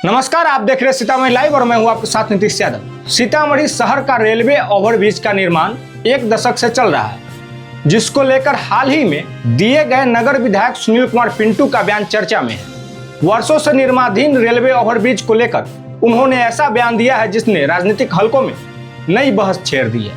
नमस्कार, आप देख रहे हैं सीतामढ़ी लाइव और मैं हूं आपके साथ नीतीश यादव। सीतामढ़ी शहर का रेलवे ओवरब्रिज का निर्माण एक दशक से चल रहा है, जिसको लेकर हाल ही में दिए गए नगर विधायक सुनील कुमार पिंटू का बयान चर्चा में है। वर्षों से निर्माणाधीन रेलवे ओवरब्रिज को लेकर उन्होंने ऐसा बयान दिया है जिसने राजनीतिक हलकों में नई बहस छेड़ दी है।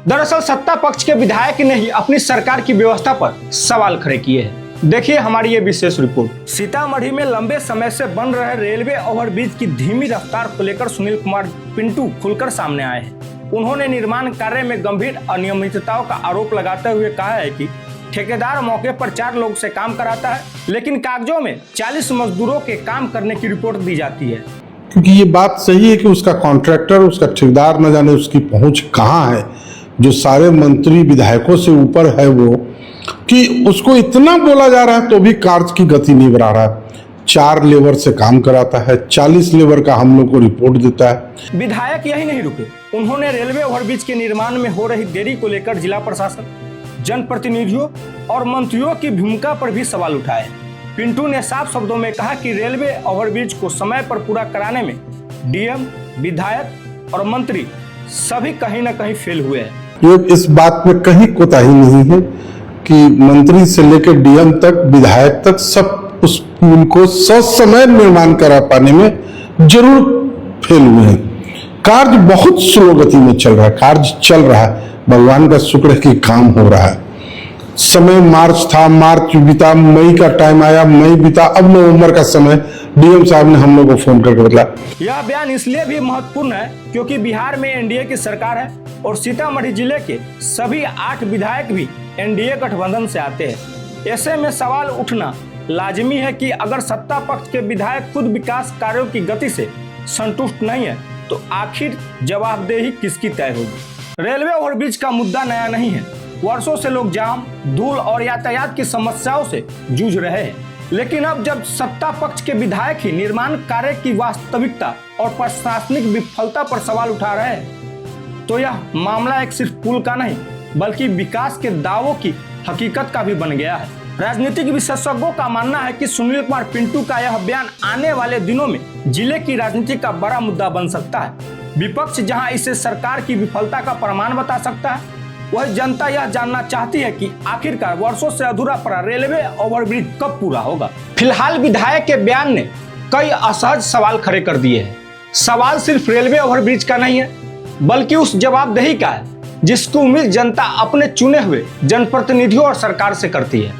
दरअसल सत्ता पक्ष के विधायक ने ही अपनी सरकार की व्यवस्था पर सवाल खड़े किए हैं। देखिए हमारी ये विशेष रिपोर्ट। सीतामढ़ी में लंबे समय से बन रहे रेलवे ओवरब्रिज की धीमी रफ्तार को लेकर सुनील कुमार पिंटू खुलकर सामने आए हैं। उन्होंने निर्माण कार्य में गंभीर अनियमितताओं का आरोप लगाते हुए कहा है कि ठेकेदार मौके पर 4 लोग से काम कराता है, लेकिन कागजों में 40 मजदूरों के काम करने की रिपोर्ट दी जाती है। क्योंकि ये बात सही है कि उसका कॉन्ट्रैक्टर, उसका ठेकेदार न जाने उसकी पहुंच कहाँ है, जो सारे मंत्री विधायकों से ऊपर है, वो कि उसको इतना बोला जा रहा है तो भी कार्य की गति नहीं बढ़ा रहा है। 4 लेबर से काम कराता है, 40 लेबर का हम लोग को रिपोर्ट देता है। विधायक यही नहीं रुके, उन्होंने रेलवे ओवरब्रिज के निर्माण में हो रही देरी को लेकर जिला प्रशासन, जनप्रतिनिधियों और मंत्रियों की भूमिका पर भी सवाल उठाए। पिंटू ने साफ शब्दों में कहा कि रेलवे ओवरब्रिज को समय पर पूरा कराने में डीएम, विधायक और मंत्री सभी कहीं न कहीं फेल हुए हैं। ये इस बात में कहीं कोताही नहीं है कि मंत्री से लेकर डीएम तक, विधायक तक सब उस पुल को ससमय निर्माण करा पाने में जरूर फेल हुए हैं। कार्य बहुत स्लो गति में चल रहा है, कार्य चल रहा है, भगवान का शुक्र है कि काम हो रहा है। समय मार्च था, मार्च बीता, मई का टाइम आया, मई बीता, अब नवंबर का समय। डीएम साहब ने हम लोग को फोन करके बताया। यह बयान इसलिए भी महत्वपूर्ण है क्योंकि बिहार में एनडीए की सरकार है और सीतामढ़ी जिले के सभी 8 विधायक भी एनडीए गठबंधन से आते हैं। ऐसे में सवाल उठना लाजमी है कि अगर सत्ता पक्ष के विधायक खुद विकास कार्यों की गति से संतुष्ट नहीं है तो आखिर जवाबदेही किसकी तय होगी। रेलवे ओवरब्रिज का मुद्दा नया नहीं है। वर्षों से लोग जाम, धूल और यातायात की समस्याओं से जूझ रहे हैं, लेकिन अब जब सत्ता पक्ष के विधायक ही निर्माण कार्य की वास्तविकता और प्रशासनिक विफलता पर सवाल उठा रहे हैं तो यह मामला एक सिर्फ पुल का नहीं बल्कि विकास के दावों की हकीकत का भी बन गया है। राजनीतिक विशेषज्ञों का मानना है कि सुनील कुमार पिंटू का यह बयान आने वाले दिनों में जिले की राजनीति का बड़ा मुद्दा बन सकता है। विपक्ष जहां इसे सरकार की विफलता का प्रमाण बता सकता है, वही जनता यह जानना चाहती है कि आखिरकार वर्षों से अधूरा पड़ा रेलवे ओवरब्रिज कब पूरा होगा। फिलहाल विधायक के बयान ने कई असहज सवाल खड़े कर दिए हैं। सवाल सिर्फ रेलवे ओवरब्रिज का नहीं है बल्कि उस जवाबदेही का है जिसकी उम्मीद जनता अपने चुने हुए जनप्रतिनिधियों और सरकार से करती है।